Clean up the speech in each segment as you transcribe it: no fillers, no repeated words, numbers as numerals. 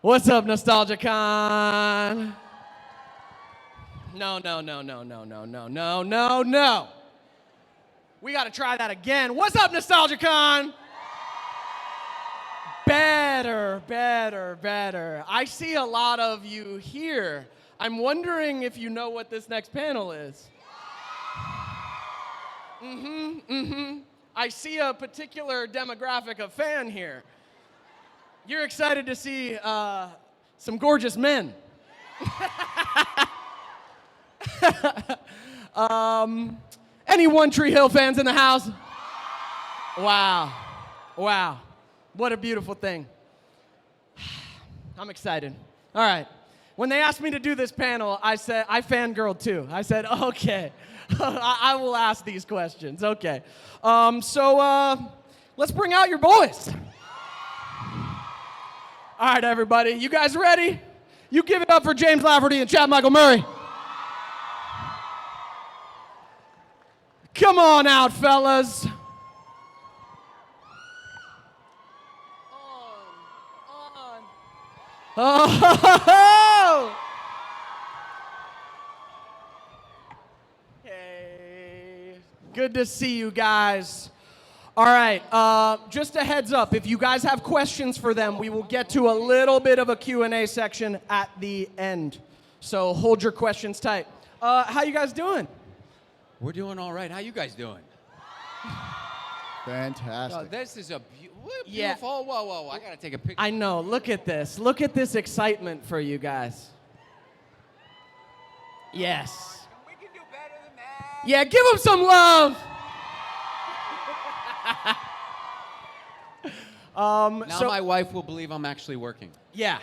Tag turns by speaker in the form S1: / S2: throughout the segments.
S1: What's up, NostalgiaCon? No. We got to try that again. What's up, NostalgiaCon? Better. I see a lot of you here. I'm wondering if you know what this next panel is. I see a particular demographic of fan here. You're excited to see some gorgeous men. Any One Tree Hill fans in the house? Wow. What a beautiful thing. I'm excited. All right. When they asked me to do this panel, I said, I fangirled too. I said, okay, I will ask these questions. Okay. So let's bring out your boys. All right, everybody. You guys ready? You give it up for James Lafferty and Chad Michael Murray. Come on out, fellas. Oh! Hey, good to see you guys. All right, just a heads up, if you guys have questions for them, we will get to a little bit of a Q&A section at the end. So hold your questions tight. How you guys doing?
S2: We're doing all right. How you guys doing?
S3: Fantastic.
S2: This is a beautiful.
S1: Yeah.
S2: Whoa. I got to take a picture.
S1: I know, look at this. Look at this excitement for you guys. Yes.
S2: We can do better than that.
S1: Yeah, give them some love.
S2: Now my wife will believe I'm actually working.
S1: Yeah,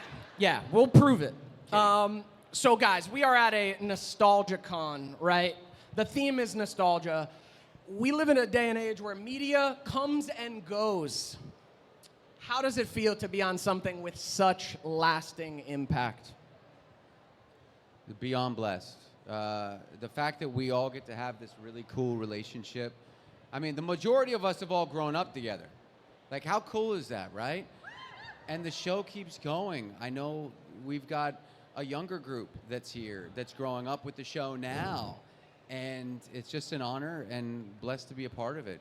S1: we'll prove it. So guys, we are at a NostalgiaCon, right? The theme is nostalgia. We live in a day and age where media comes and goes. How does it feel to be on something with such lasting impact?
S2: Beyond blessed. The fact that we all get to have this really cool relationship. I mean, the majority of us have all grown up together. Like, how cool is that, right? And the show keeps going. I know we've got a younger group that's here that's growing up with the show now. And it's just an honor and blessed to be a part of it.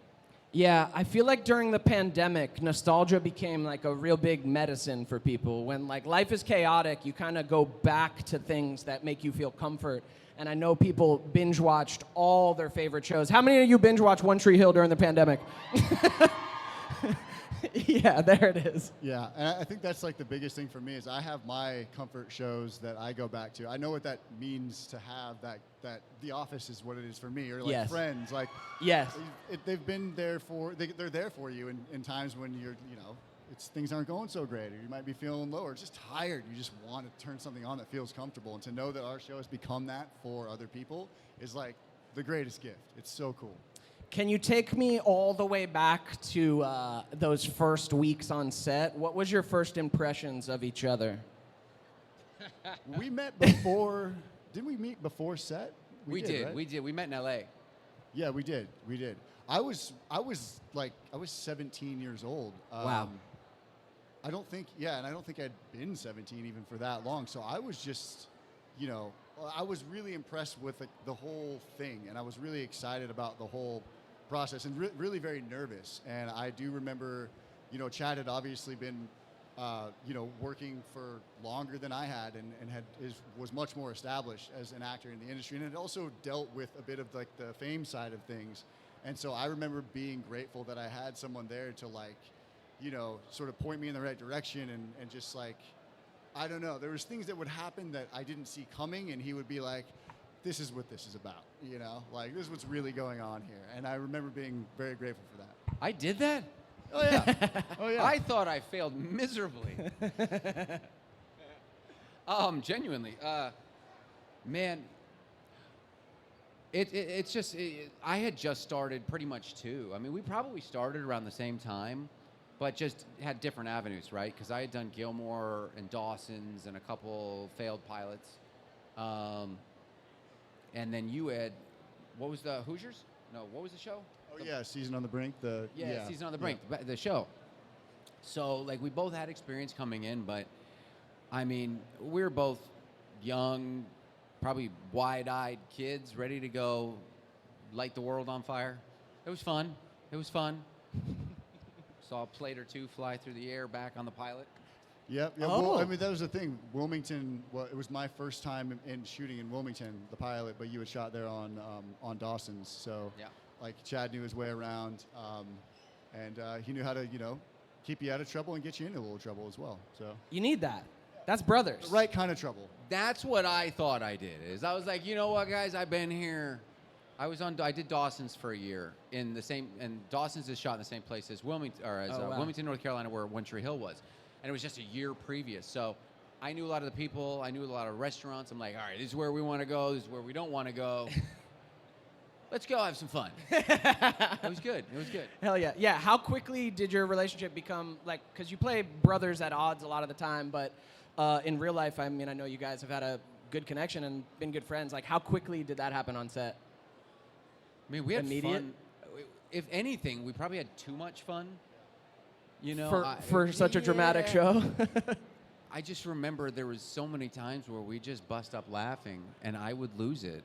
S1: Yeah, I feel like during the pandemic, nostalgia became like a real big medicine for people. When like life is chaotic, you kind of go back to things that make you feel comfort. And I know people binge watched all their favorite shows. How many of you binge watched One Tree Hill during the pandemic? Yeah, there it is.
S3: Yeah, and I think that's like the biggest thing for me is I have my comfort shows that I go back to. I know what that means to have that The Office is what it is for me, or like
S1: Yes.
S3: Friends. Like,
S1: Yes.
S3: they've been there for, they're there for you in times when you're, things aren't going so great, or you might be feeling low, or just tired. You just want to turn something on that feels comfortable. And to know that our show has become that for other people is like the greatest gift. It's so cool.
S1: Can you take me all the way back to those first weeks on set? What was your first impressions of each other?
S3: We met before. Didn't we meet before set?
S2: We did.
S3: Right?
S2: We did. We met in L.A.
S3: Yeah, we did. I was 17 years old.
S1: Wow.
S3: I don't think I'd been 17 even for that long. So I was just, I was really impressed with the whole thing, and I was really excited about the whole process, and really very nervous. And I do remember, Chad had obviously been, working for longer than I had, and was much more established as an actor in the industry, and had also dealt with a bit of like the fame side of things. And so I remember being grateful that I had someone there to sort of point me in the right direction, and just like, I don't know, there was things that would happen that I didn't see coming, and he would be like, this is what this is about, like this is what's really going on here. And I remember being very grateful for that.
S2: I did that?
S3: Oh yeah. Oh yeah.
S2: I thought I failed miserably. Genuinely. Man, it's just, I had just started pretty much too. I mean, we probably started around the same time, but just had different avenues, right? Because I had done Gilmore and Dawson's and a couple failed pilots. And then you had, what was the Hoosiers? No, what was the show?
S3: Oh yeah, Season on the Brink.
S2: Season on the Brink, the show. So like we both had experience coming in, but I mean, we were both young, probably wide-eyed kids ready to go light the world on fire. It was fun. It was fun. Saw a plate or two fly through the air back on the pilot.
S3: Yep. Yeah,
S1: Oh.
S3: well, I mean, that was the thing. Wilmington, well, it was my first time in shooting in Wilmington, the pilot, but you had shot there on Dawson's. So,
S2: Yeah.
S3: like, Chad knew his way around, and he knew how to, keep you out of trouble and get you into a little trouble as well. So,
S1: You need that. That's brothers.
S3: the right kind of trouble.
S2: That's what I thought I did. Is I was like, you know what, guys, I've been here. I did Dawson's for a year in the same, and Dawson's is shot in the same place as Wilmington,
S1: Wow.
S2: Wilmington, North Carolina, where One Tree Hill was, and it was just a year previous. So I knew a lot of the people. I knew a lot of restaurants. I'm like, all right, this is where we want to go. This is where we don't want to go. Let's go have some fun. It was good. It was good.
S1: Hell yeah. Yeah, how quickly did your relationship become, like, because you play brothers at odds a lot of the time, but in real life, I mean, I know you guys have had a good connection and been good friends. Like, how quickly did that happen on set?
S2: I mean, we had
S1: Immediate?
S2: fun. If anything, we probably had too much fun.
S1: For such a dramatic show?
S2: I just remember there was so many times where we just bust up laughing, and I would lose it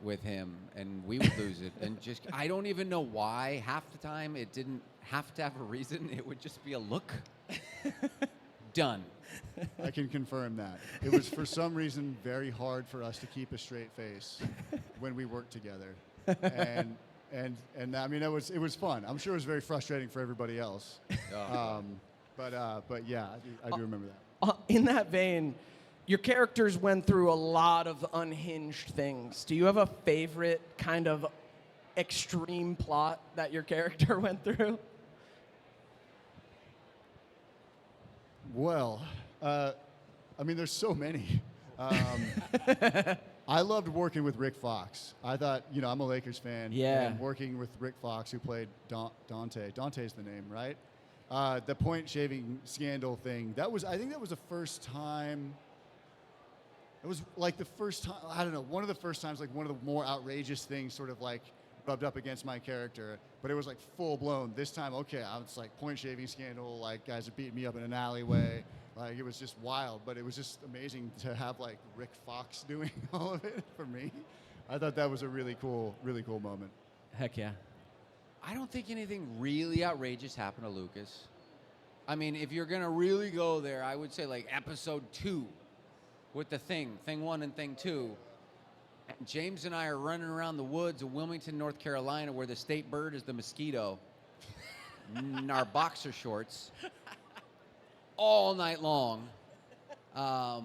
S2: with him, and we would lose it, and just I don't even know why. Half the time, it didn't have to have a reason. It would just be a look. Done.
S3: I can confirm that. It was, for some reason, very hard for us to keep a straight face when we worked together. And I mean, it was fun. I'm sure it was very frustrating for everybody else. But yeah, I do remember that.
S1: In that vein, your characters went through a lot of unhinged things. Do you have a favorite kind of extreme plot that your character went through?
S3: Well, I mean, there's so many. I loved working with Rick Fox. I thought, I'm a Lakers fan.
S1: Yeah.
S3: And working with Rick Fox, who played Dante. Dante's the name, right? The point shaving scandal thing. I think that was the first time. It was like the first time, I don't know, one of the first times, like one of the more outrageous things sort of like rubbed up against my character. But it was like full blown. This time, okay, it's like point shaving scandal, like guys are beating me up in an alleyway. Like, it was just wild, but it was just amazing to have, like, Rick Fox doing all of it for me. I thought that was a really cool moment.
S1: Heck yeah.
S2: I don't think anything really outrageous happened to Lucas. I mean, if you're going to really go there, I would say, like, episode 2 with the Thing 1 and Thing 2. And James and I are running around the woods of Wilmington, North Carolina, where the state bird is the mosquito, in our boxer shorts. All night long, yeah,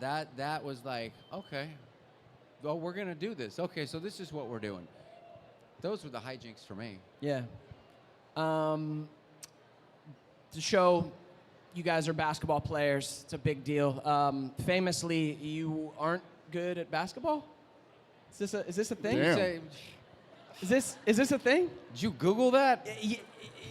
S2: that was like, okay, well, we're gonna do this. Okay, so this is what we're doing. Those were the hijinks for me.
S1: Yeah. The show, you guys are basketball players. It's a big deal. Famously, you aren't good at basketball? Is this a thing?
S3: Damn.
S1: Is this a thing?
S2: Did you Google that?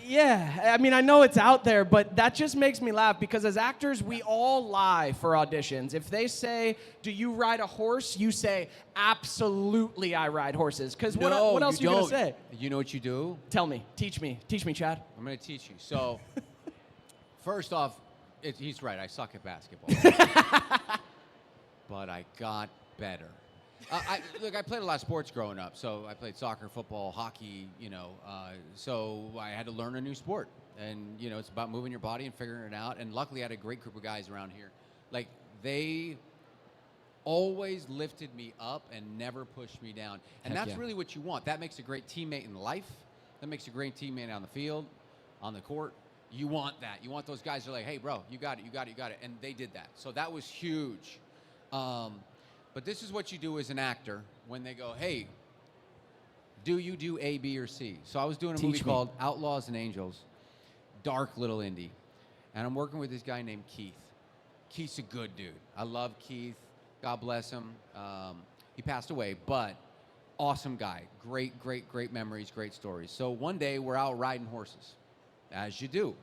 S1: Yeah, I mean, I know it's out there, but that just makes me laugh because as actors, we all lie for auditions. If they say, do you ride a horse? You say, absolutely I ride horses. Because what else are you going to say?
S2: You know what you do?
S1: Tell me. Teach me, Chad.
S2: I'm going to teach you. So, first off, he's right. I suck at basketball. But I got better. Look, I played a lot of sports growing up. So I played soccer, football, hockey, so I had to learn a new sport. And, it's about moving your body and figuring it out. And luckily, I had a great group of guys around here. Like, they always lifted me up and never pushed me down. And
S1: Heck
S2: that's
S1: yeah.
S2: really what you want. That makes a great teammate in life. That makes a great teammate on the field, on the court. You want that. You want those guys who are like, hey, bro, you got it. And they did that. So that was huge. But this is what you do as an actor when they go, hey, do you do A, B, or C? So I was doing a movie called Outlaws and Angels, dark little indie. And I'm working with this guy named Keith. Keith's a good dude. I love Keith. God bless him. He passed away, but awesome guy. Great memories, great stories. So one day we're out riding horses, as you do.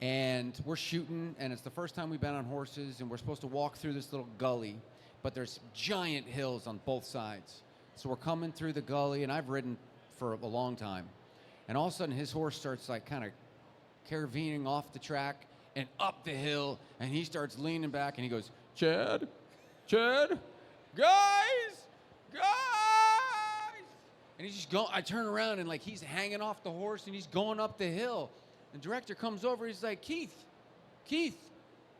S2: And we're shooting, and it's the first time we've been on horses, and we're supposed to walk through this little gully. But there's giant hills on both sides. So we're coming through the gully, and I've ridden for a long time. And all of a sudden, his horse starts like kind of careening off the track, and up the hill, and he starts leaning back, and he goes, Chad, guys, and he's just going. I turn around, and like he's hanging off the horse, and he's going up the hill. The director comes over. He's like, Keith,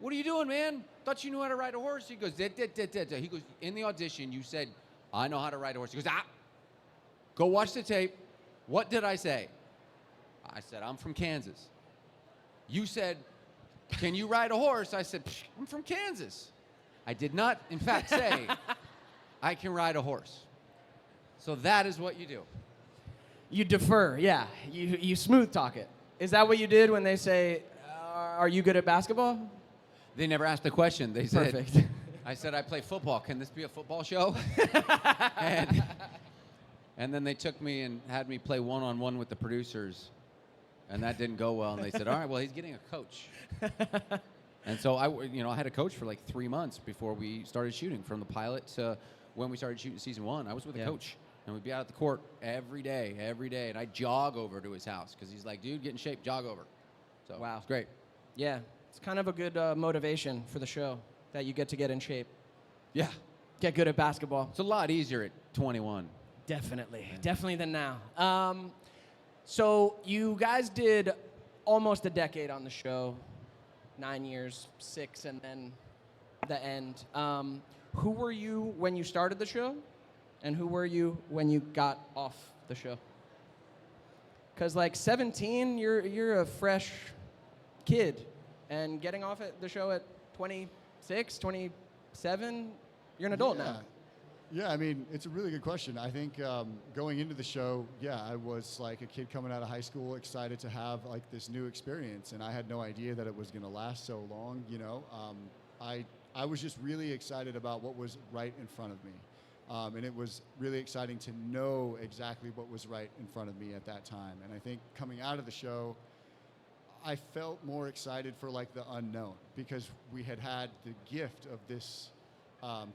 S2: what are you doing, man? Thought you knew how to ride a horse. He goes, He goes, in the audition, you said, I know how to ride a horse. He goes, go watch the tape. What did I say? I said, I'm from Kansas. You said, can you ride a horse? I said, I'm from Kansas. I did not, in fact, say, I can ride a horse. So that is what you do.
S1: You defer, yeah. You smooth talk it. Is that what you did when they say, are you good at basketball?
S2: They never asked the question. They said,
S1: Perfect.
S2: I said, I play football. Can this be a football show? and then they took me and had me play one-on-one with the producers. And that didn't go well. And they said, all right, well, he's getting a coach. And so I had a coach for like 3 months before we started shooting. From the pilot to when we started shooting season 1, I was with a coach. And we'd be out at the court every day. And I'd jog over to his house because he's like, dude, get in shape, jog over. So
S1: wow.
S2: It's great.
S1: Yeah, it's kind of a good motivation for the show that you get in shape.
S2: Yeah.
S1: Get good at basketball.
S2: It's a lot easier at 21.
S1: Definitely. Yeah. Definitely than now. So you guys did almost a decade on the show, 9 years, 6, and then the end. Who were you when you started the show, and who were you when you got off the show? Because like 17, you're a fresh kid, and getting off at the show at 26, 27, you're an adult now.
S3: Yeah, I mean, it's a really good question. I think going into the show, I was like a kid coming out of high school, excited to have like this new experience, and I had no idea that it was going to last so long. I was just really excited about what was right in front of me, and it was really exciting to know exactly what was right in front of me at that time. And I think coming out of the show, I felt more excited for like the unknown, because we had the gift of this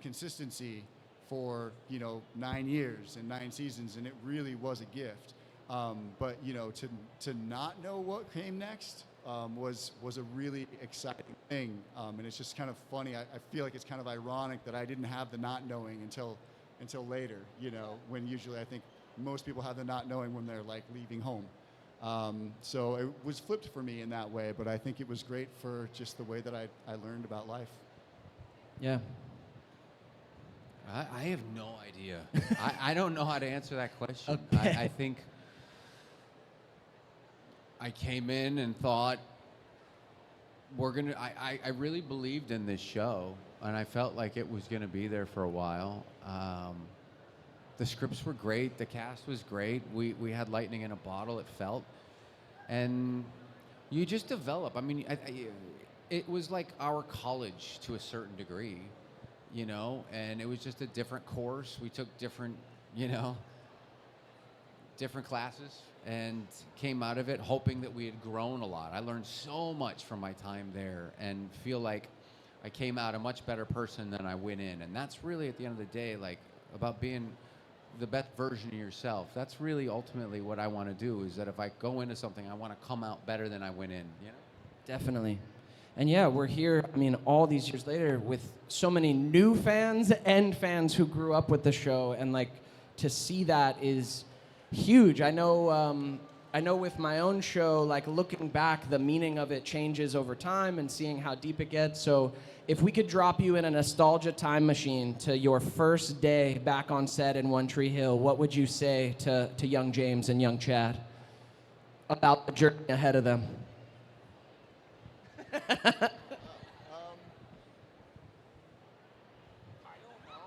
S3: consistency for 9 years and 9 seasons, and it really was a gift. But to not know what came next was a really exciting thing, and it's just kind of funny. I feel like it's kind of ironic that I didn't have the not knowing until later. When usually I think most people have the not knowing when they're like leaving home. So it was flipped for me in that way, but I think it was great for just the way that I learned about life.
S1: Yeah.
S2: I have no idea. I don't know how to answer that question.
S1: Okay.
S2: I think I came in and thought I really believed in this show, and I felt like it was going to be there for a while. The scripts were great. The cast was great. We had lightning in a bottle, it felt. And you just develop. I mean, it was like our college to a certain degree. And it was just a different course. We took different classes and came out of it hoping that we had grown a lot. I learned so much from my time there and feel like I came out a much better person than I went in. And that's really, at the end of the day, like about being the best version of yourself. That's really ultimately what I want to do, is that if I go into something, I want to come out better than I went in.
S1: Definitely. And yeah, we're here, all these years later with so many new fans and fans who grew up with the show, and like to see that is huge. I know with my own show, like looking back, the meaning of it changes over time and seeing how deep it gets. So if we could drop you in a nostalgia time machine to your first day back on set in One Tree Hill, what would you say to young James and young Chad about the journey ahead of them?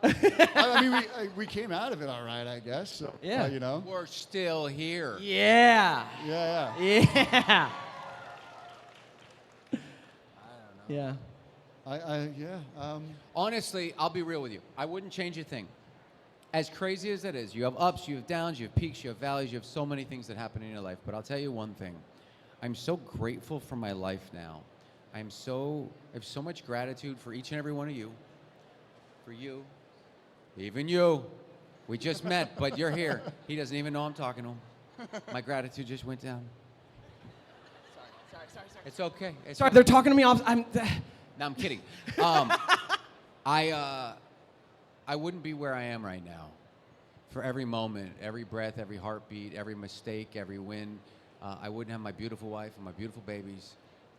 S3: I mean, we came out of it all right, I guess. So,
S1: yeah.
S2: We're still here.
S1: Yeah.
S3: Yeah.
S1: Yeah. Yeah.
S2: Honestly, I'll be real with you. I wouldn't change a thing. As crazy as that is, you have ups, you have downs, you have peaks, you have valleys, you have so many things that happen in your life. But I'll tell you one thing. I'm so grateful for my life now. I have so much gratitude for each and every one of you. For you. Even you. We just met, but you're here. He doesn't even know I'm talking to him. My gratitude just went down.
S1: Sorry.
S2: It's okay. It's
S1: Sorry,
S2: okay.
S1: they're talking to me off.
S2: No, I'm kidding. I wouldn't be where I am right now. For every moment, every breath, every heartbeat, every mistake, every win, I wouldn't have my beautiful wife and my beautiful babies,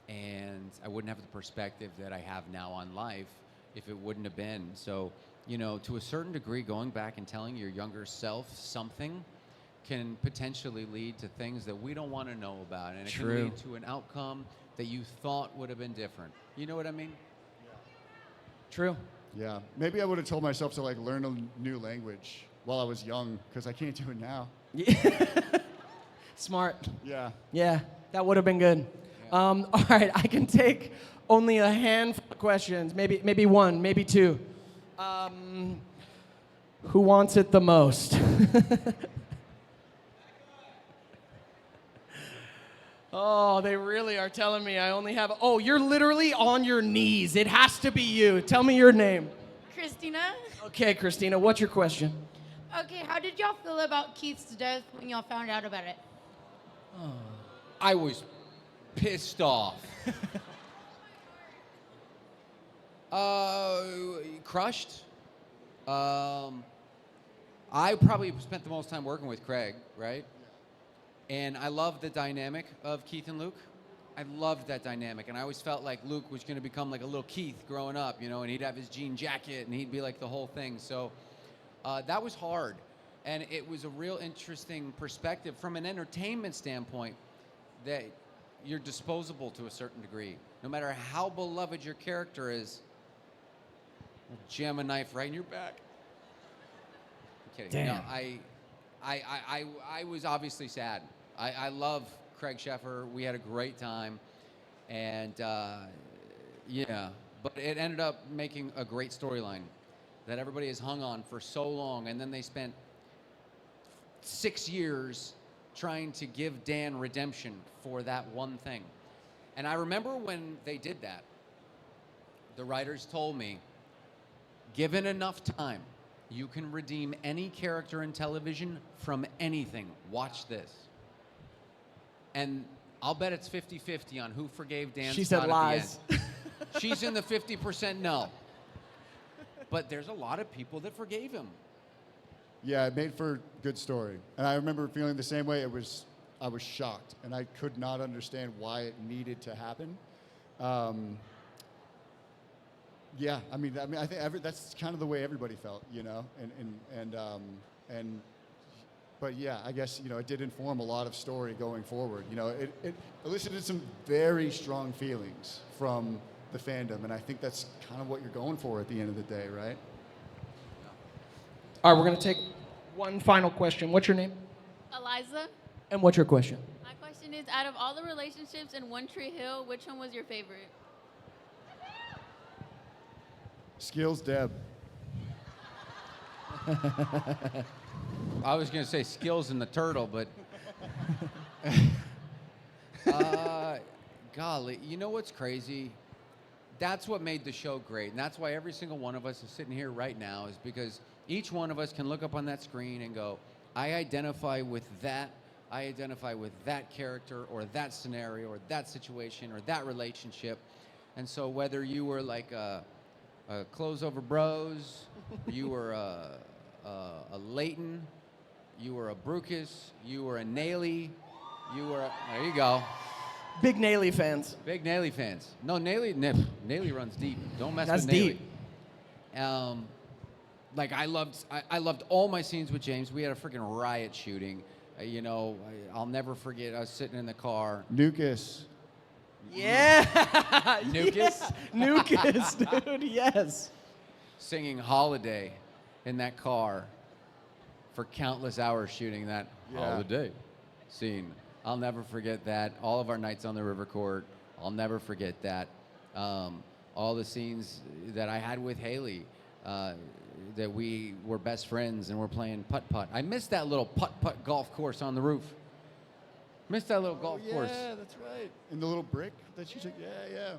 S2: and I wouldn't have the perspective that I have now on life if it wouldn't have been. So, you know, to a certain degree, going back and telling your younger self something can potentially lead to things that we don't want to know about, and it can lead to an outcome that you thought would have been different. You know what I mean?
S1: True.
S3: Yeah. Maybe I would have told myself to like learn a new language while I was young, because I can't do it now.
S1: Smart.
S3: Yeah.
S1: Yeah, that would have been good.
S2: Yeah.
S1: All right, I can take only a handful of questions, maybe one, maybe two. Who wants it the most? Oh, they really are telling me I only have. Oh, you're literally on your knees. It has to be you. Tell me your name.
S4: Christina.
S1: Okay, Christina, what's your question?
S4: Okay, how did y'all feel about Keith's death when y'all found out about it?
S2: I was pissed off. Crushed. I probably spent the most time working with Craig, right? And I love the dynamic of Keith and Luke. I loved that dynamic, and I always felt like Luke was going to become like a little Keith growing up, you know, and he'd have his jean jacket, and he'd be like the whole thing. So that was hard, and it was a real interesting perspective from an entertainment standpoint that you're disposable to a certain degree. No matter how beloved your character is, we'll jam a knife right in your back. I'm kidding.
S1: Damn.
S2: No, I was obviously sad. I love Craig Sheffer. We had a great time, and yeah, but it ended up making a great storyline that everybody has hung on for so long, and then they spent 6 years trying to give Dan redemption for that one thing. And I remember when they did that, the writers told me, given enough time, you can redeem any character in television from anything. Watch this. And I'll bet it's 50-50 on who forgave Dan
S1: She
S2: Scott
S1: said
S2: at
S1: lies.
S2: the end. She's in the 50% no. But there's a lot of people that forgave him.
S3: Yeah, it made for a good story. And I remember feeling the same way. I was shocked, and I could not understand why it needed to happen. Yeah, I mean, I think that's kind of the way everybody felt, you know, but yeah, I guess, you know, it did inform a lot of story going forward. You know, it elicited some very strong feelings from the fandom, and I think that's kind of what you're going for at the end of the day, right?
S1: All right, we're going to take one final question. What's your name?
S4: Eliza.
S1: And what's your question?
S4: My question is, out of all the relationships in One Tree Hill, which one was your favorite?
S3: Skills Deb.
S2: I was going to say Skills and the Turtle, but golly, you know what's crazy? That's what made the show great, and that's why every single one of us is sitting here right now, is because each one of us can look up on that screen and go, I identify with that character or that scenario or that situation or that relationship. And so whether you were like a Close Over Bros, you were a Leighton, you were a Brucus, you were a Naley, there you go.
S1: Big Naley fans.
S2: Big Naley fans. No, Naley runs deep. Don't mess
S1: That's
S2: with Naley.
S1: deep.
S2: Like I loved all my scenes with James. We had a freaking riot shooting. You know, I'll never forget us sitting in the car.
S3: Nucus.
S1: Yeah.
S2: Nucus?
S1: Yes. Nucus, dude, yes.
S2: Singing Holiday in that car for countless hours shooting that Holiday scene. I'll never forget that. All of our nights on the river court, I'll never forget that. All the scenes that I had with Haley, that we were best friends and we're playing putt-putt. I missed that little putt-putt golf course on the roof. Missed that little golf course.
S3: Yeah, that's right. And the little brick that you took. Yeah.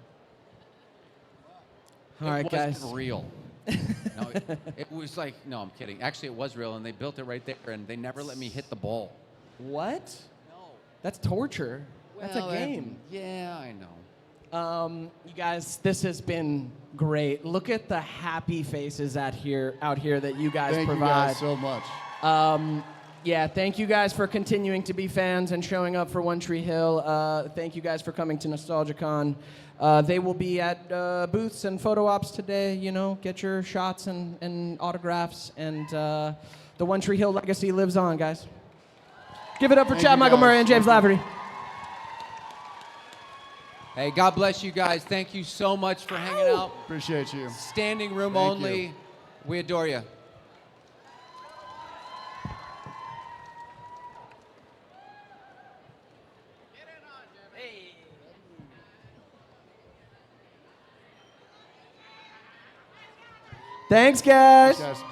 S1: All right,
S2: It
S1: guys.
S2: wasn't real. No, it was like, no, I'm kidding. Actually, it was real, and they built it right there, and they never let me hit the ball.
S1: What?
S2: No.
S1: That's torture. That's a game.
S2: Yeah, I know.
S1: You guys, this has been great. Look at the happy faces out here that you guys
S3: Thank
S1: provide.
S3: you guys so much.
S1: Yeah, thank you guys for continuing to be fans and showing up for One Tree Hill. Thank you guys for coming to NostalgiaCon. They will be at booths and photo ops today. You know, get your shots and autographs. And the One Tree Hill legacy lives on, guys. Give it up for
S3: Thank
S1: Chad
S3: you,
S1: Michael
S3: guys.
S1: Murray and James
S3: Thank you.
S1: Lafferty.
S2: Hey, God bless you guys. Thank you so much for hanging out.
S3: Appreciate you.
S2: Standing room
S3: Thank
S2: only.
S3: you.
S2: We adore you.
S1: Thanks, guys.
S3: Thanks, guys.